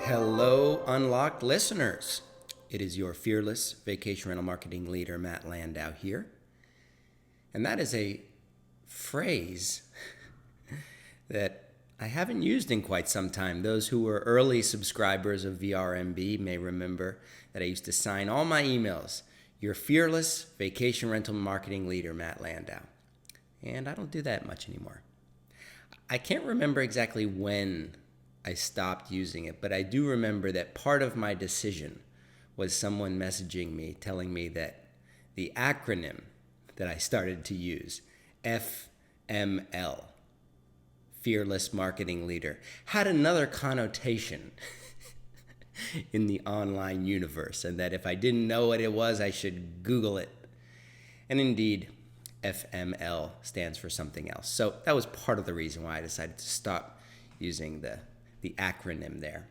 Hello, Unlocked listeners. It is your fearless vacation rental marketing leader, Matt Landau here. And that is a phrase that I haven't used in quite some time. Those who were early subscribers of VRMB may remember that I used to sign all my emails, your fearless vacation rental marketing leader, Matt Landau. And I don't do that much anymore. I can't remember exactly when I stopped using it, but I do remember that part of my decision was someone messaging me telling me that the acronym that I started to use, FML, Fearless Marketing Leader, had another connotation in the online universe, and that if I didn't know what it was, I should Google it. And indeed, FML stands for something else. So that was part of the reason why I decided to stop using the acronym there.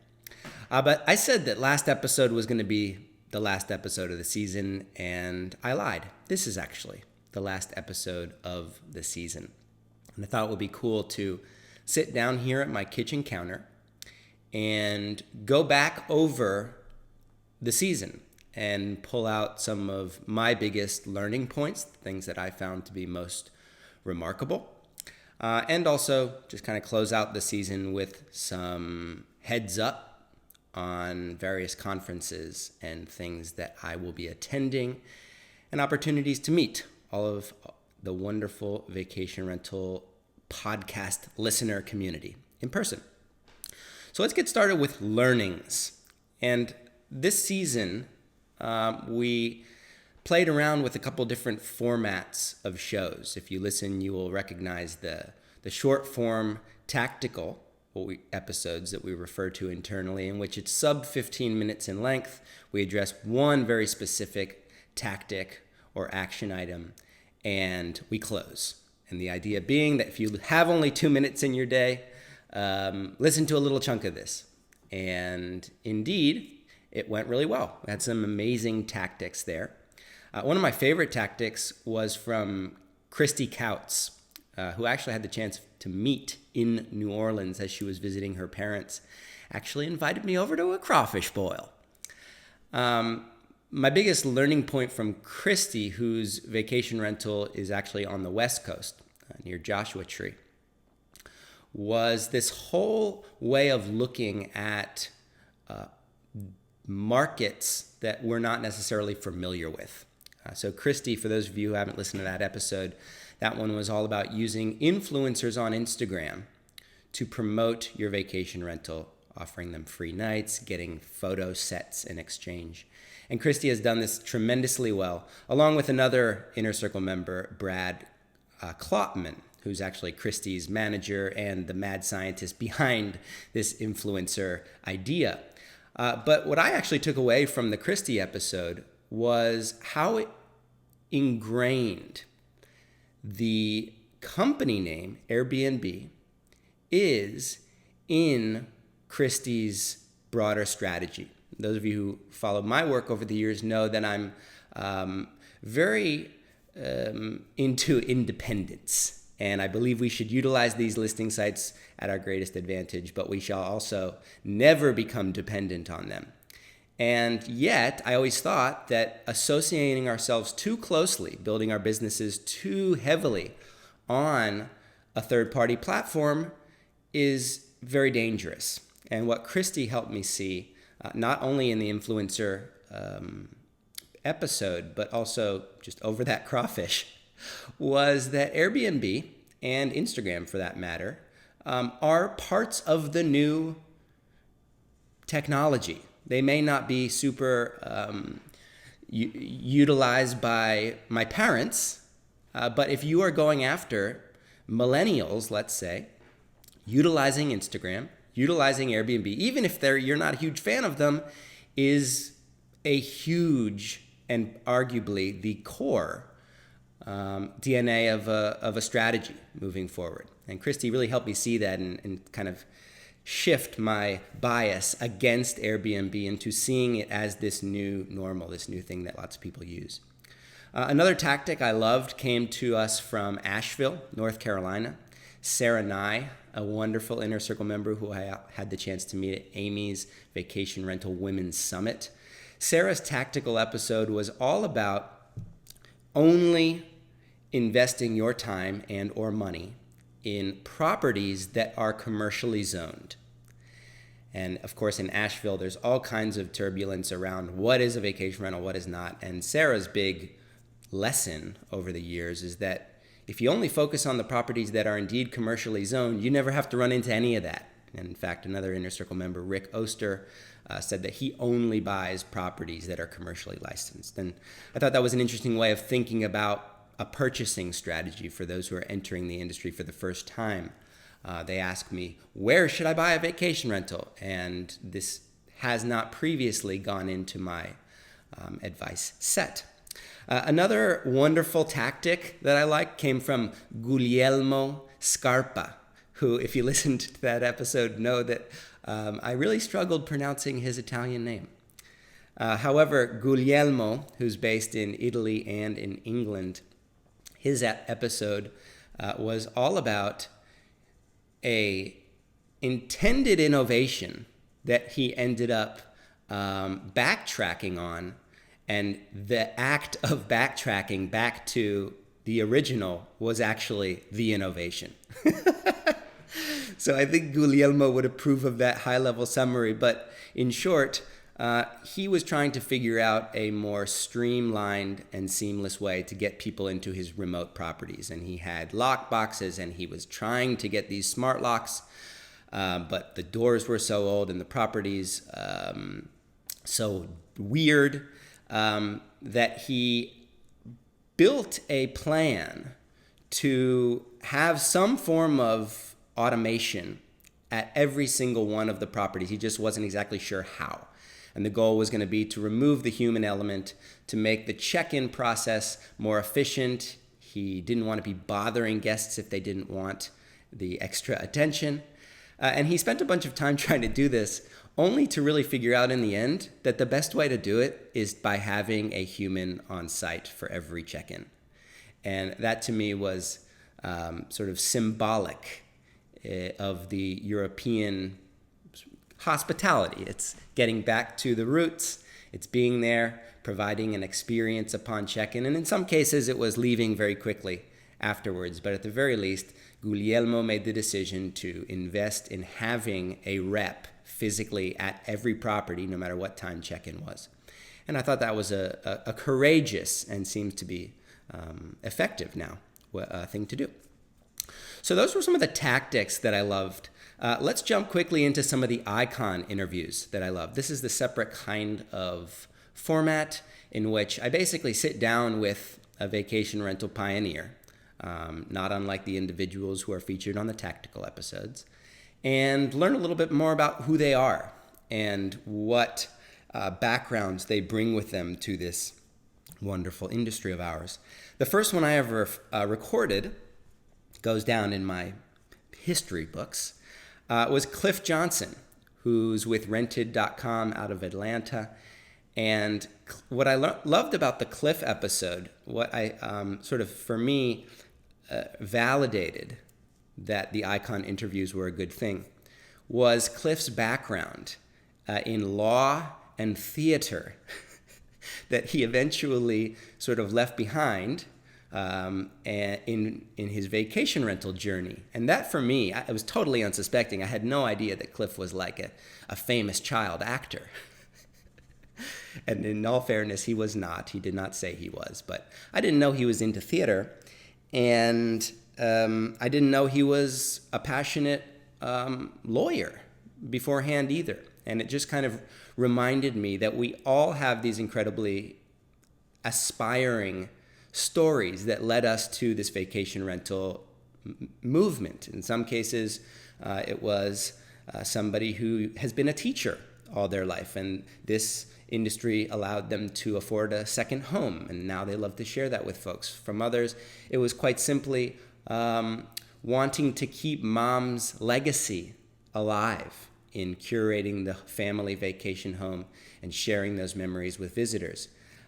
But I said that last episode was going to be the last episode of the season, and I lied. This is actually the last episode of the season. And I thought it would be cool to sit down here at my kitchen counter and go back over the season and pull out some of my biggest learning points, things that I found to be most remarkable. And also just kind of close out the season with some heads up on various conferences and things that I will be attending and opportunities to meet all of the wonderful vacation rental podcast listener community in person. So let's get started with learnings. And this season, we played around with a couple different formats of shows. If you listen, you will recognize the short form tactical episodes that we refer to internally, in which it's sub 15 minutes in length. We address one very specific tactic or action item, and we close. And the idea being that if you have only 2 minutes in your day, listen to a little chunk of this. And indeed, it went really well. We had some amazing tactics there. One of my favorite tactics was from Christy Couts, who actually had the chance to meet in New Orleans as she was visiting her parents. Actually invited me over to a crawfish boil. My biggest learning point from Christy, whose vacation rental is actually on the West Coast, near Joshua Tree, was this whole way of looking at markets that we're not necessarily familiar with. So Christy, for those of you who haven't listened to that episode, that one was all about using influencers on Instagram to promote your vacation rental, offering them free nights, getting photo sets in exchange. And Christy has done this tremendously well, along with another Inner Circle member, Brad Klopman, who's actually Christy's manager and the mad scientist behind this influencer idea. But what I actually took away from the Christy episode was how it ingrained the company name, Airbnb, is in Christy's broader strategy. Those of you who follow my work over the years know that I'm very into independence. And I believe we should utilize these listing sites at our greatest advantage, but we shall also never become dependent on them. And yet, I always thought that associating ourselves too closely, building our businesses too heavily on a third-party platform is very dangerous. And what Christy helped me see, not only in the influencer episode, but also just over that crawfish, was that Airbnb and Instagram, for that matter, are parts of the new technology. They may not be super utilized by my parents, but if you are going after millennials, let's say, utilizing Instagram, utilizing Airbnb, even if you're not a huge fan of them, is a huge and arguably the core DNA of a strategy moving forward. And Christy really helped me see that and kind of shift my bias against Airbnb into seeing it as this new normal, this new thing that lots of people use. Another tactic I loved came to us from Asheville, North Carolina. Sarah Nye, a wonderful Inner Circle member who I had the chance to meet at Amy's Vacation Rental Women's Summit. Sarah's tactical episode was all about only investing your time and or money in properties that are commercially zoned. And of course, in Asheville, there's all kinds of turbulence around what is a vacation rental, what is not. And Sarah's big lesson over the years is that if you only focus on the properties that are indeed commercially zoned, you never have to run into any of that. And in fact, another Inner Circle member, Rick Oster, said that he only buys properties that are commercially licensed. And I thought that was an interesting way of thinking about a purchasing strategy for those who are entering the industry for the first time. They ask me, where should I buy a vacation rental? And this has not previously gone into my advice set. Another wonderful tactic that I like came from Guglielmo Scarpa, who, if you listened to that episode, know that I really struggled pronouncing his Italian name. However, Guglielmo, who's based in Italy and in England, his episode was all about a intended innovation that he ended up backtracking on, and the act of backtracking back to the original was actually the innovation. So I think Guglielmo would approve of that high-level summary, but in short, he was trying to figure out a more streamlined and seamless way to get people into his remote properties. And he had lock boxes, and he was trying to get these smart locks, but the doors were so old and the properties so weird that he built a plan to have some form of automation at every single one of the properties. He just wasn't exactly sure how. And the goal was going to be to remove the human element, to make the check-in process more efficient. He didn't want to be bothering guests if they didn't want the extra attention. And he spent a bunch of time trying to do this, only to really figure out in the end that the best way to do it is by having a human on site for every check-in. And that to me was sort of symbolic of the European hospitality. It's getting back to the roots. It's being there, providing an experience upon check-in. And in some cases, it was leaving very quickly afterwards. But at the very least, Guglielmo made the decision to invest in having a rep physically at every property, no matter what time check-in was. And I thought that was a courageous and seems to be effective now thing to do. So those were some of the tactics that I loved. Let's jump quickly into some of the icon interviews that I love. This is the separate kind of format in which I basically sit down with a vacation rental pioneer, not unlike the individuals who are featured on the tactical episodes, and learn a little bit more about who they are and what backgrounds they bring with them to this wonderful industry of ours. The first one I ever recorded goes down in my history books, was Cliff Johnson, who's with rented.com out of Atlanta. And what I loved about the Cliff episode, what I sort of, for me, validated that the icon interviews were a good thing, was Cliff's background in law and theater that he eventually sort of left behind in his vacation rental journey. And that for me, I was totally unsuspecting. I had no idea that Cliff was like a famous child actor. And in all fairness, he was not. He did not say he was. But I didn't know he was into theater. And I didn't know he was a passionate lawyer beforehand either. And it just kind of reminded me that we all have these incredibly aspiring stories that led us to this vacation rental movement. In some cases, it was somebody who has been a teacher all their life, and this industry allowed them to afford a second home, and now they love to share that with folks. From others, it was quite simply wanting to keep mom's legacy alive in curating the family vacation home and sharing those memories with visitors.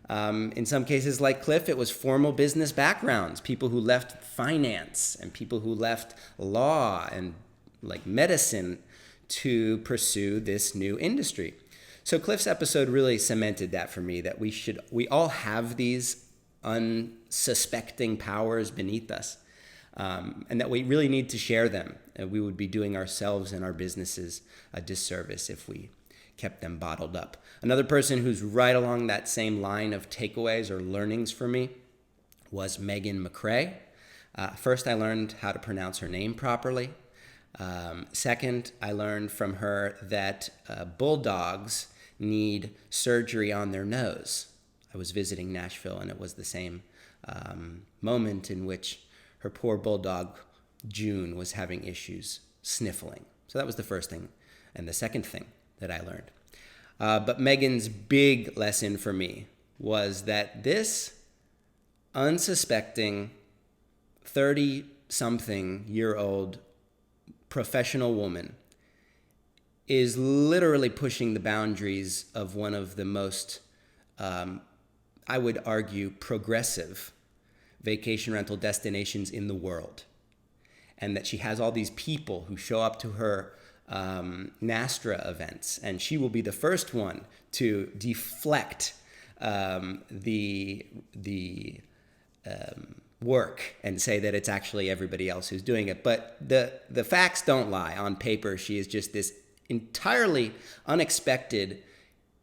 In some cases, like Cliff, it was formal business backgrounds, people who left finance and people who left law and like medicine to pursue this new industry. So Cliff's episode really cemented that for me, that we all have these unsuspecting powers beneath us, and that we really need to share them. And we would be doing ourselves and our businesses a disservice if we kept them bottled up. Another person who's right along that same line of takeaways or learnings for me was Megan McRae. First, I learned how to pronounce her name properly. Second, I learned from her that bulldogs need surgery on their nose. I was visiting Nashville, and it was the same moment in which her poor bulldog, June, was having issues sniffling. So that was the first thing. And the second thing that I learned. But Megan's big lesson for me was that this unsuspecting 30-something-year-old professional woman is literally pushing the boundaries of one of the most, I would argue, progressive vacation rental destinations in the world. And that she has all these people who show up to her Nastra events, and she will be the first one to deflect the work and say that it's actually everybody else who's doing it. But the facts don't lie. On paper, she is just this entirely unexpected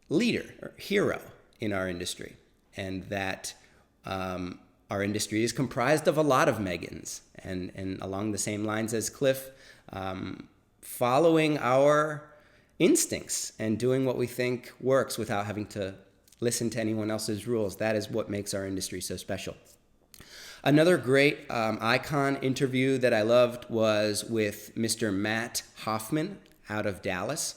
leader or hero in our industry, and that our industry is comprised of a lot of Megans, and along the same lines as Cliff, following our instincts and doing what we think works without having to listen to anyone else's rules. That is what makes our industry so special. Another great icon interview that I loved was with Mr. Matt Hoffman out of Dallas.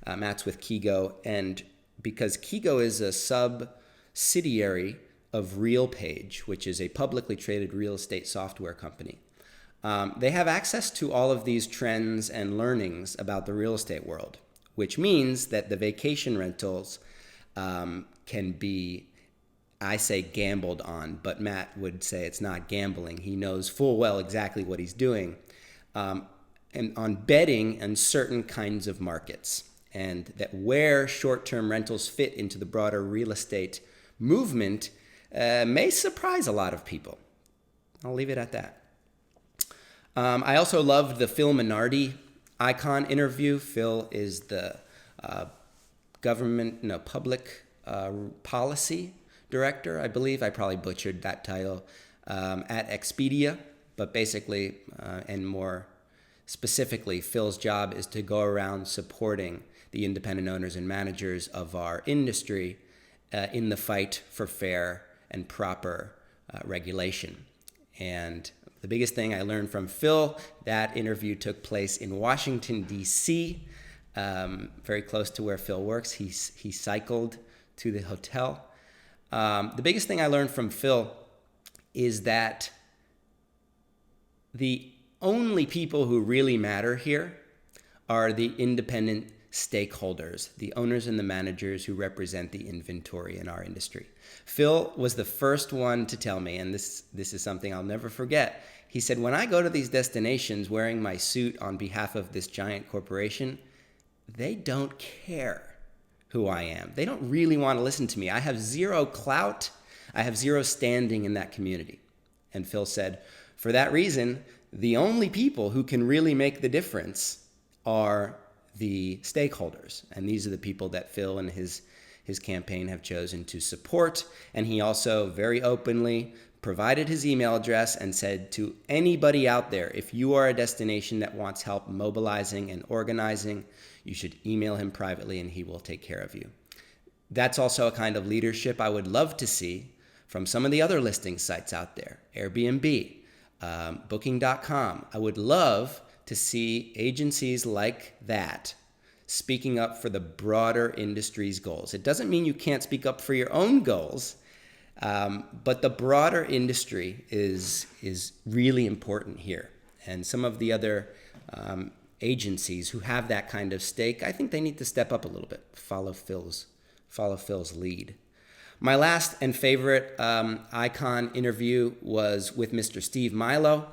Matt's with Kigo, and because Kigo is a subsidiary of RealPage, which is a publicly traded real estate software company, they have access to all of these trends and learnings about the real estate world, which means that the vacation rentals can be, I say, gambled on, but Matt would say it's not gambling. He knows full well exactly what he's doing, and on betting on certain kinds of markets, and that where short-term rentals fit into the broader real estate movement may surprise a lot of people. I'll leave it at that. I also loved the Phil Minardi icon interview. Phil is the public policy director, I believe. I probably butchered that title, at Expedia. But basically, and more specifically, Phil's job is to go around supporting the independent owners and managers of our industry in the fight for fair and proper regulation. And the biggest thing I learned from Phil, that interview took place in Washington, D.C., very close to where Phil works. He cycled to the hotel. The biggest thing I learned from Phil is that the only people who really matter here are the independent stakeholders, the owners and the managers who represent the inventory in our industry. Phil was the first one to tell me, and this is something I'll never forget. He said, when I go to these destinations wearing my suit on behalf of this giant corporation, they don't care who I am. They don't really want to listen to me. I have zero clout. I have zero standing in that community. And Phil said, for that reason, the only people who can really make the difference are the stakeholders. And these are the people that Phil and his campaign have chosen to support. And he also very openly provided his email address and said to anybody out there, if you are a destination that wants help mobilizing and organizing, you should email him privately and he will take care of you. That's also a kind of leadership I would love to see from some of the other listing sites out there, Airbnb, Booking.com. I would love to see agencies like that speaking up for the broader industry's goals. It doesn't mean you can't speak up for your own goals, but the broader industry is really important here. And some of the other agencies who have that kind of stake, I think they need to step up a little bit, follow Phil's lead. My last and favorite icon interview was with Mr. Steve Milo.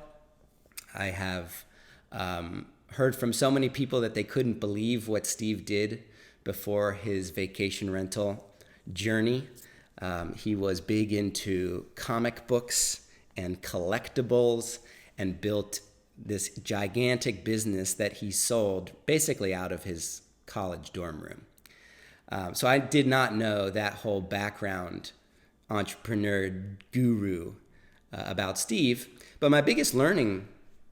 I have heard from so many people that they couldn't believe what Steve did before his vacation rental journey. He was big into comic books and collectibles and built this gigantic business that he sold basically out of his college dorm room. So I did not know that whole background entrepreneur guru about Steve. But my biggest learning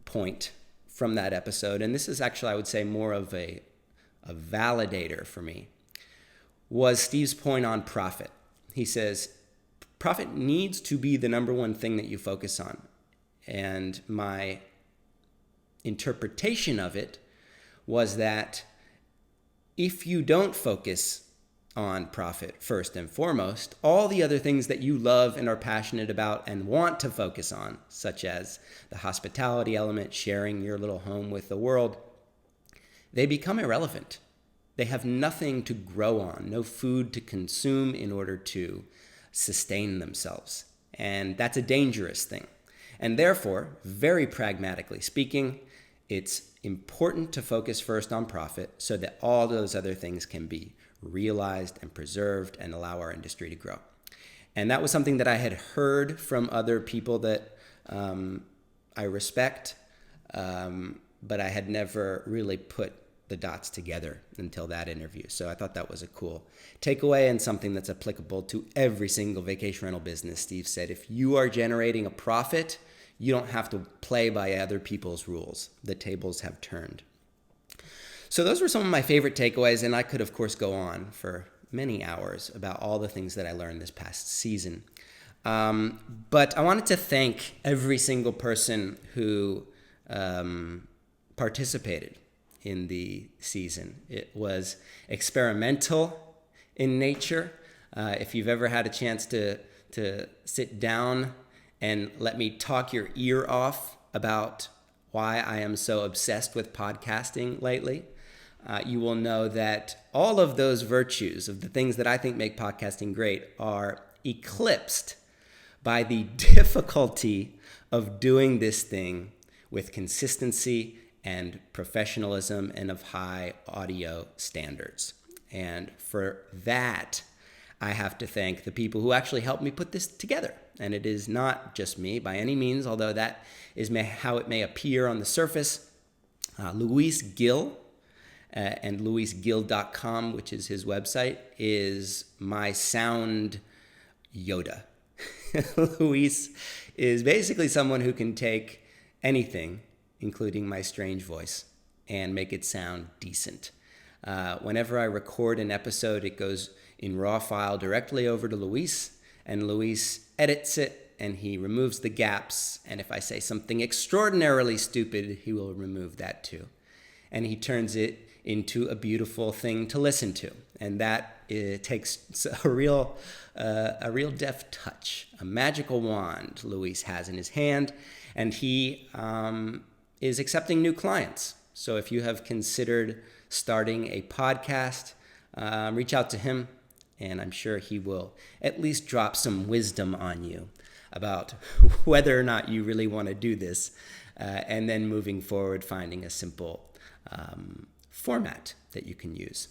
point from that episode, and this is actually, I would say, more of a validator for me, was Steve's point on profit. He says, profit needs to be the number one thing that you focus on. And my interpretation of it was that if you don't focus on profit first and foremost, all the other things that you love and are passionate about and want to focus on, such as the hospitality element, sharing your little home with the world, they become irrelevant. They have nothing to grow on, no food to consume in order to sustain themselves. And that's a dangerous thing. And therefore, very pragmatically speaking, it's important to focus first on profit so that all those other things can be realized and preserved and allow our industry to grow. And that was something that I had heard from other people that I respect, but I had never really put the dots together until that interview. So I thought that was a cool takeaway and something that's applicable to every single vacation rental business. Steve said, if you are generating a profit, you don't have to play by other people's rules. The tables have turned. So those were some of my favorite takeaways, and I could, of course, go on for many hours about all the things that I learned this past season. But I wanted to thank every single person who participated in the season. It was experimental in nature. If you've ever had a chance to sit down and let me talk your ear off about why I am so obsessed with podcasting lately, you will know that all of those virtues of the things that I think make podcasting great are eclipsed by the difficulty of doing this thing with consistency and professionalism and of high audio standards. And for that, I have to thank the people who actually helped me put this together. And it is not just me by any means, although that is how it may appear on the surface. Luis Gill and luisgill.com, which is his website, is my sound Yoda. Luis is basically someone who can take anything, including my strange voice, and make it sound decent. Whenever I record an episode, it goes in raw file directly over to Luis, and Luis edits it, and he removes the gaps, and if I say something extraordinarily stupid, he will remove that too. And he turns it into a beautiful thing to listen to, and that it takes a real deft touch, a magical wand Luis has in his hand, and he is accepting new clients. So if you have considered starting a podcast, reach out to him, and I'm sure he will at least drop some wisdom on you about whether or not you really want to do this, and then moving forward, finding a simple format that you can use.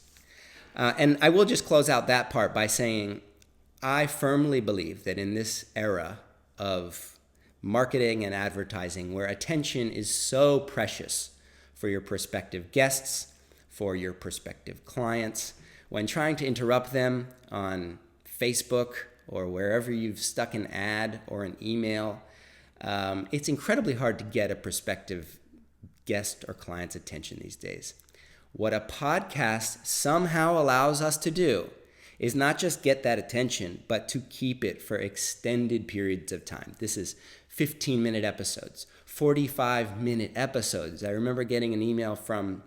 And I will just close out that part by saying I firmly believe that in this era of marketing and advertising, where attention is so precious for your prospective guests, for your prospective clients, when trying to interrupt them on Facebook or wherever you've stuck an ad or an email, it's incredibly hard to get a prospective guest or client's attention these days. What a podcast somehow allows us to do is not just get that attention, but to keep it for extended periods of time. This is 15-minute episodes, 45-minute episodes. I remember getting an email from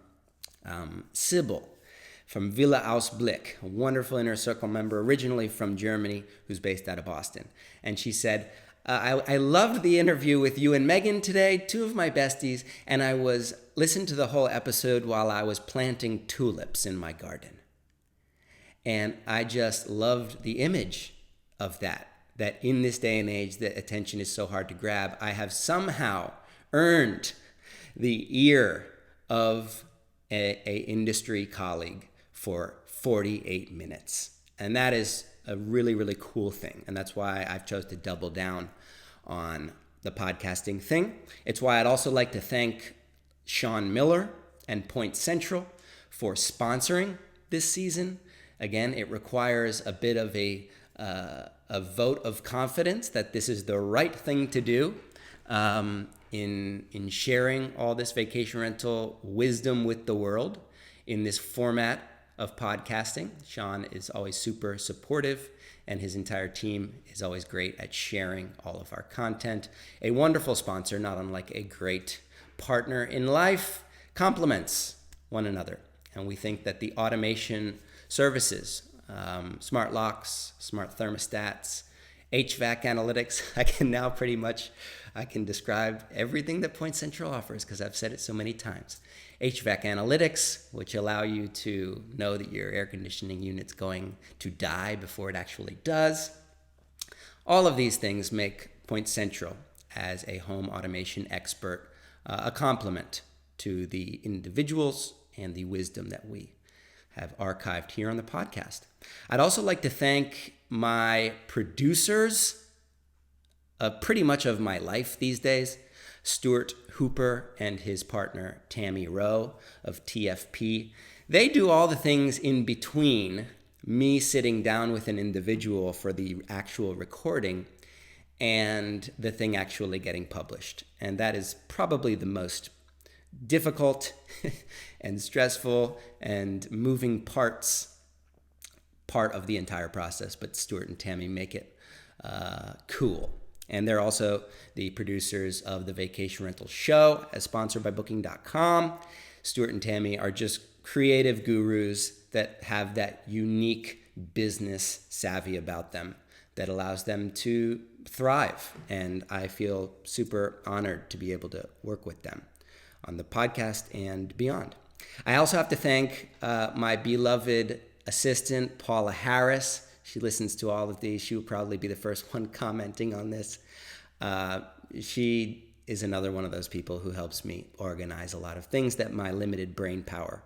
Sybil from Villa Ausblick, a wonderful Inner Circle member, originally from Germany, who's based out of Boston. And she said, I loved the interview with you and Megan today, two of my besties, and I listened to the whole episode while I was planting tulips in my garden. And I just loved the image of that in this day and age that attention is so hard to grab, I have somehow earned the ear of a industry colleague for 48 minutes. And that is a really, really cool thing. And that's why I've chose to double down on the podcasting thing. It's why I'd also like to thank Sean Miller and Point Central for sponsoring this season. Again, it requires a bit of a vote of confidence that this is the right thing to do in sharing all this vacation rental wisdom with the world in this format of podcasting. Sean is always super supportive, and his entire team is always great at sharing all of our content. A wonderful sponsor, not unlike a great partner in life, complements one another. And we think that the automation services, smart locks, smart thermostats, HVAC analytics, I can describe everything that Point Central offers because I've said it so many times. HVAC analytics, which allow you to know that your air conditioning unit's going to die before it actually does. All of these things make Point Central, as a home automation expert, a complement to the individuals and the wisdom that we have archived here on the podcast. I'd also like to thank my producers pretty much of my life these days, Stuart Hooper and his partner Tammy Rowe of TFP. They do all the things in between me sitting down with an individual for the actual recording and the thing actually getting published. And that is probably the most difficult and stressful and moving part of the entire process. But Stuart and Tammy make it cool. And they're also the producers of the Vacation Rental Show, as sponsored by Booking.com. Stuart and Tammy are just creative gurus that have that unique business savvy about them that allows them to thrive. And I feel super honored to be able to work with them on the podcast and beyond. I also have to thank my beloved assistant, Paula Harris. She listens to all of these. She will probably be the first one commenting on this. She is another one of those people who helps me organize a lot of things that my limited brain power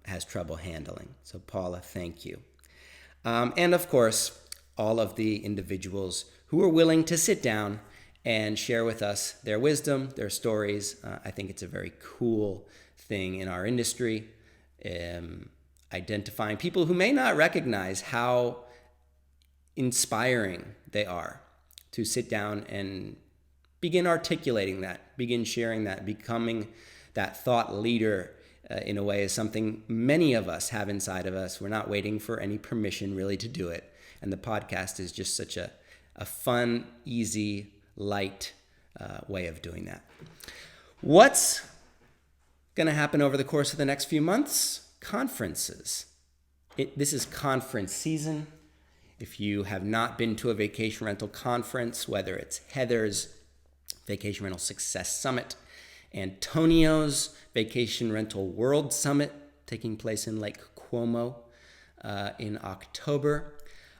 has trouble handling. So Paula, thank you. And of course, all of the individuals who are willing to sit down and share with us their wisdom, their stories. I think it's a very cool thing in our industry. Identifying people who may not recognize how inspiring they are to sit down and begin articulating that, begin sharing that, becoming that thought leader in a way is something many of us have inside of us. We're not waiting for any permission really to do it. And the podcast is just such a fun, easy, light way of doing that. What's going to happen over the course of the next few months? Conferences. This is conference season. If you have not been to a vacation rental conference, whether it's Heather's Vacation Rental Success Summit, Antonio's Vacation Rental World Summit taking place in Lake Como in October,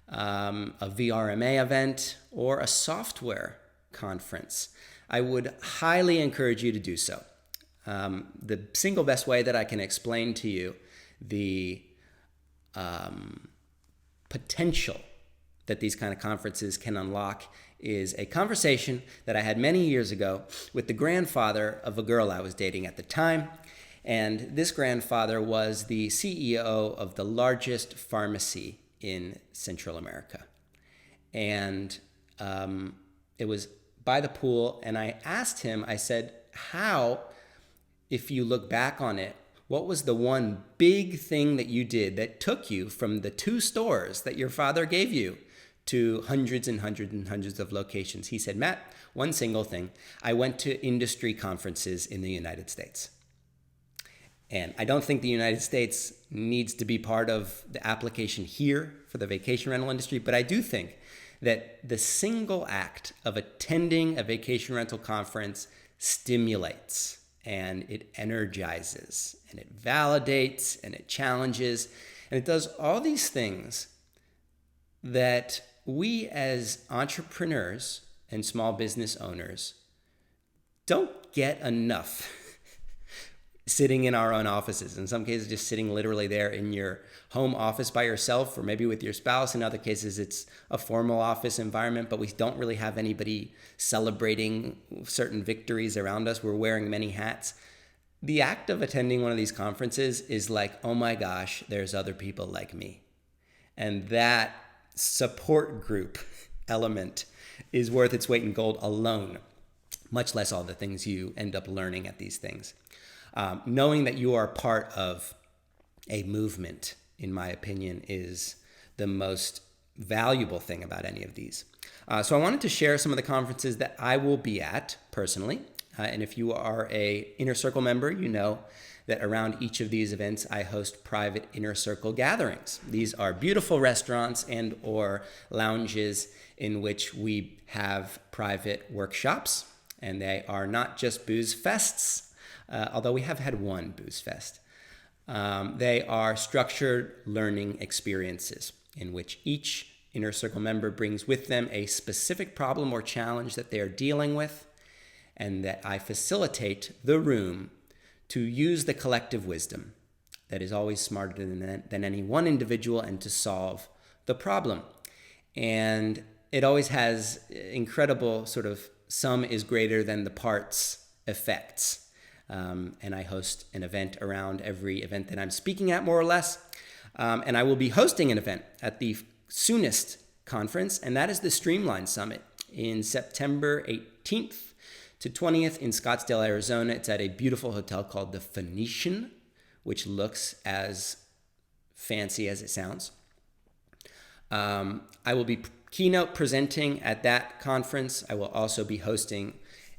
a VRMA event, or a software conference, I would highly encourage you to do so. The single best way that I can explain to you the potential that these kind of conferences can unlock is a conversation that I had many years ago with the grandfather of a girl I was dating at the time. And this grandfather was the CEO of the largest pharmacy in Central America. And it was by the pool. And I asked him, I said, how, if you look back on it, what was the one big thing that you did that took you from the 2 stores that your father gave you to hundreds and hundreds and hundreds of locations? He said, Matt, one single thing. I went to industry conferences in the United States. And I don't think the United States needs to be part of the application here for the vacation rental industry, but I do think that the single act of attending a vacation rental conference stimulates and it energizes and it validates and it challenges and it does all these things that we as entrepreneurs and small business owners don't get enough sitting in our own offices. In some cases, just sitting literally there in your home office by yourself, or maybe with your spouse. In other cases, it's a formal office environment, but we don't really have anybody celebrating certain victories around us. We're wearing many hats. The act of attending one of these conferences is like, oh my gosh, there's other people like me. And that support group element is worth its weight in gold alone, much less all the things you end up learning at these things. Knowing that you are part of a movement, in my opinion, is the most valuable thing about any of these. So I wanted to share some of the conferences that I will be at personally. And if you are a Inner Circle member, you know that around each of these events, I host private Inner Circle gatherings. These are beautiful restaurants and or lounges in which we have private workshops. And they are not just booze fests, although we have had one booze fest. They are structured learning experiences in which each Inner Circle member brings with them a specific problem or challenge that they are dealing with, and that I facilitate the room to use the collective wisdom that is always smarter than any one individual and to solve the problem. And it always has incredible sort of sum is greater than the parts effects. And I host an event around every event that I'm speaking at, more or less. And I will be hosting an event at the soonest conference, and that is the Streamline Summit in September 18th to 20th in Scottsdale, Arizona. It's at a beautiful hotel called the Phoenician, which looks as fancy as it sounds. I will be keynote presenting at that conference. I will also be hosting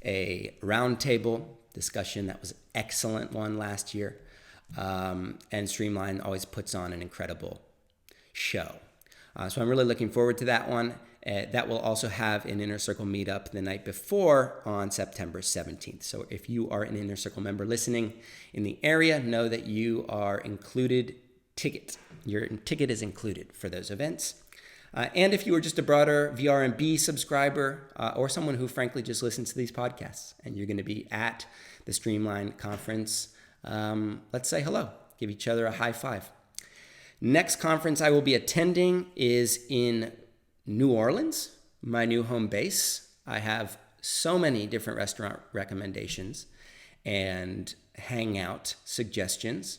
a roundtable discussion that was an excellent one last year. And Streamline always puts on an incredible show. So I'm really looking forward to that one. That will also have an Inner Circle meetup the night before on September 17th. So if you are an Inner Circle member listening in the area, know that you are included ticket. Your ticket is included for those events. And if you are just a broader VRMB subscriber or someone who frankly just listens to these podcasts and you're going to be at the Streamline conference, let's say hello, give each other a high five. Next conference I will be attending is in New Orleans, my new home base. I have so many different restaurant recommendations and hangout suggestions.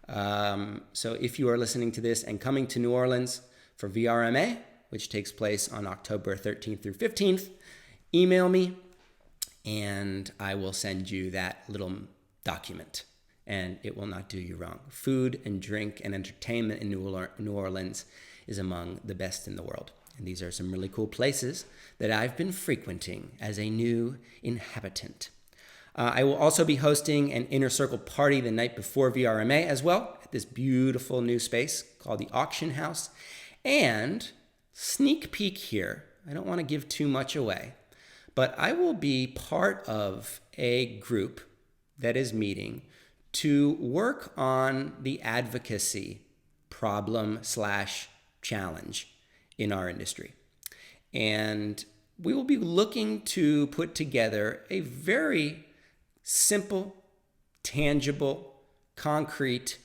So if you are listening to this and coming to New Orleans for VRMA, which takes place on October 13th through 15th, email me and I will send you that little document, and it will not do you wrong. Food and drink and entertainment in New Orleans is among the best in the world. And these are some really cool places that I've been frequenting as a new inhabitant. I will also be hosting an Inner Circle party the night before VRMA as well, at this beautiful new space called the Auction House. And sneak peek here, I don't want to give too much away, but I will be part of a group that is meeting to work on the advocacy problem/challenge in our industry. And we will be looking to put together a very simple, tangible, concrete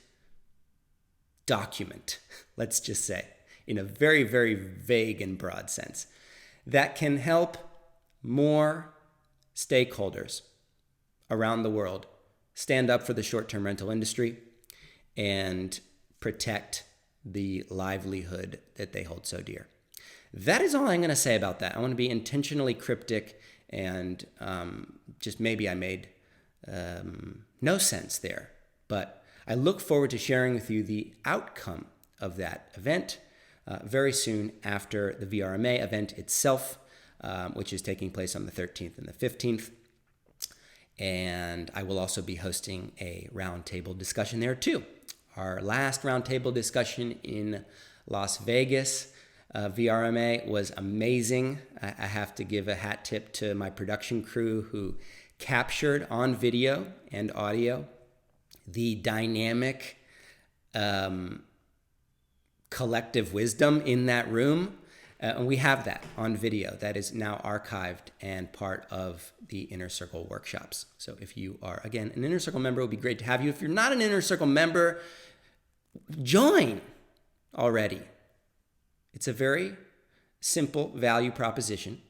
document, let's just say, in a very, very vague and broad sense, that can help more stakeholders around the world stand up for the short-term rental industry and protect the livelihood that they hold so dear. That is all I'm going to say about that. I want to be intentionally cryptic, and just maybe I made no sense there. But I look forward to sharing with you the outcome of that event very soon after the VRMA event itself, which is taking place on the 13th and the 15th. And I will also be hosting a roundtable discussion there too. Our last roundtable discussion in Las Vegas, VRMA, was amazing. I have to give a hat tip to my production crew who captured on video and audio the dynamic collective wisdom in that room. And we have that on video that is now archived and part of the Inner Circle workshops. So if you are, again, an Inner Circle member, it would be great to have you. If you're not an Inner Circle member, join already. It's a very simple value proposition.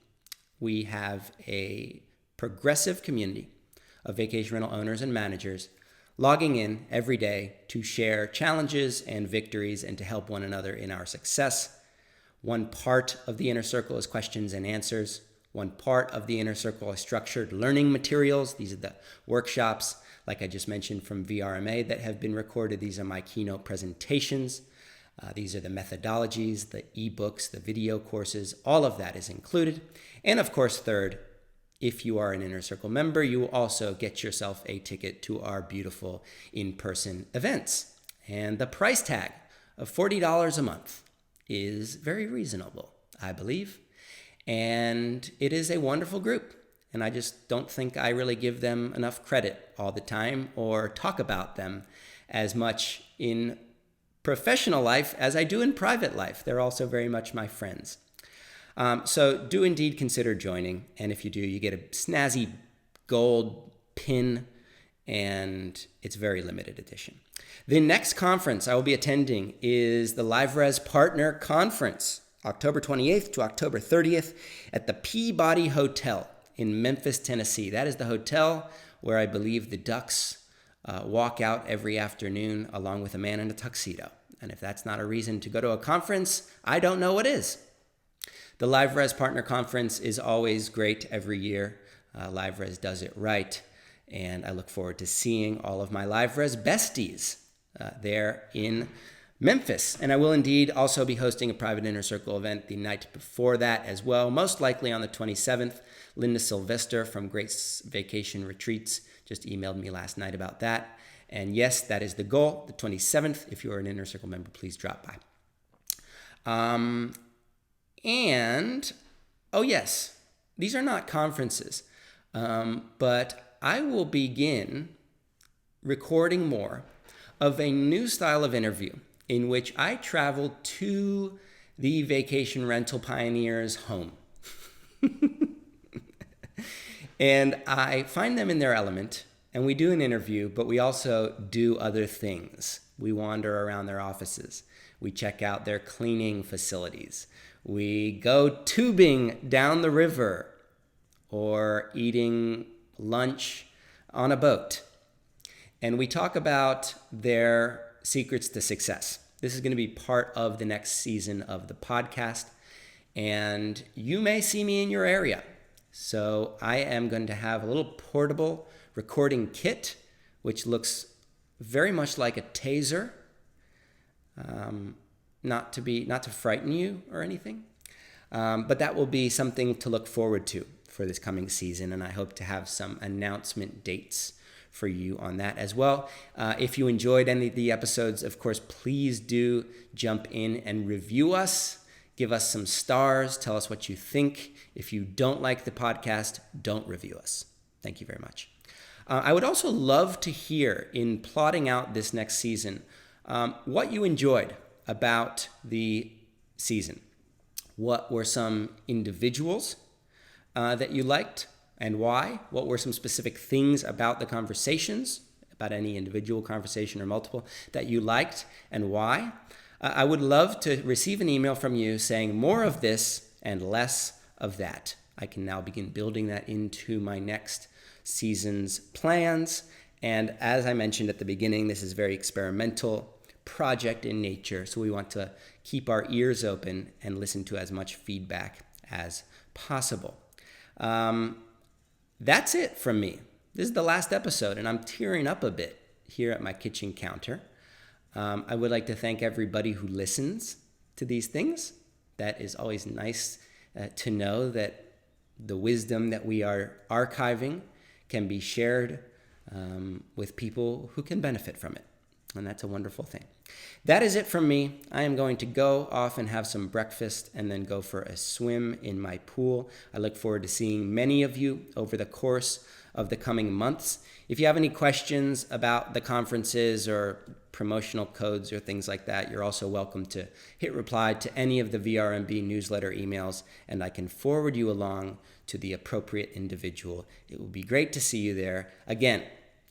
We have a progressive community of vacation rental owners and managers logging in every day to share challenges and victories and to help one another in our success. One part of the Inner Circle is questions and answers. One part of the Inner Circle is structured learning materials. These are the workshops, like I just mentioned, from VRMA that have been recorded. These are my keynote presentations. These are the methodologies, the ebooks, the video courses. All of that is included. And of course, third, if you are an Inner Circle member, you will also get yourself a ticket to our beautiful in-person events. And the price tag of $40 a month is very reasonable, I believe. And it is a wonderful group. And I just don't think I really give them enough credit all the time or talk about them as much in professional life as I do in private life. They're also very much my friends. So do indeed consider joining. And if you do, you get a snazzy gold pin, and it's very limited edition. The next conference I will be attending is the LiveRes Partner Conference, October 28th to October 30th at the Peabody Hotel in Memphis, Tennessee. That is the hotel where I believe the Ducks walk out every afternoon along with a man in a tuxedo. And if that's not a reason to go to a conference, I don't know what is. The LiveRes Partner Conference is always great every year. LiveRes does it right. And I look forward to seeing all of my LiveRes besties there in Memphis. And I will indeed also be hosting a private Inner Circle event the night before that as well, most likely on the 27th. Linda Sylvester from Grace Vacation Retreats just emailed me last night about that. And yes, that is the goal, the 27th. If you are an Inner Circle member, please drop by. And, oh yes, these are not conferences, but I will begin recording more of a new style of interview in which I travel to the vacation rental pioneers' home. And I find them in their element, and we do an interview, but we also do other things. We wander around their offices. We check out their cleaning facilities. We go tubing down the river or eating lunch on a boat. And we talk about their secrets to success. This is going to be part of the next season of the podcast. And you may see me in your area. So I am going to have a little portable recording kit, which looks very much like a taser. Not to frighten you or anything. But that will be something to look forward to for this coming season. And I hope to have some announcement dates for you on that as well. If you enjoyed any of the episodes, of course, please do jump in and review us. Give us some stars. Tell us what you think. If you don't like the podcast, don't review us. Thank you very much. I would also love to hear, in plotting out this next season, what you enjoyed about the season. What were some individuals that you liked and why? What were some specific things about the conversations, about any individual conversation or multiple, that you liked and why? I would love to receive an email from you saying more of this and less of that. I can now begin building that into my next season's plans. And as I mentioned at the beginning, this is a very experimental project in nature. So we want to keep our ears open and listen to as much feedback as possible. That's it from me. This is the last episode, and I'm tearing up a bit here at my kitchen counter. I would like to thank everybody who listens to these things. That is always nice to know that the wisdom that we are archiving can be shared with people who can benefit from it. And that's a wonderful thing. That is it from me. I am going to go off and have some breakfast and then go for a swim in my pool. I look forward to seeing many of you over the course of the coming months. If you have any questions about the conferences or promotional codes or things like that, you're also welcome to hit reply to any of the VRMB newsletter emails, and I can forward you along to the appropriate individual. It will be great to see you there. Again,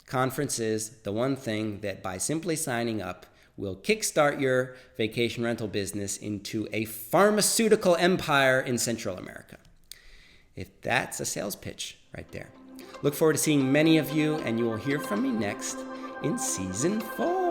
conference is the one thing that by simply signing up will kickstart your vacation rental business into a pharmaceutical empire in Central America. If that's a sales pitch right there. Look forward to seeing many of you, and you will hear from me next in season 4.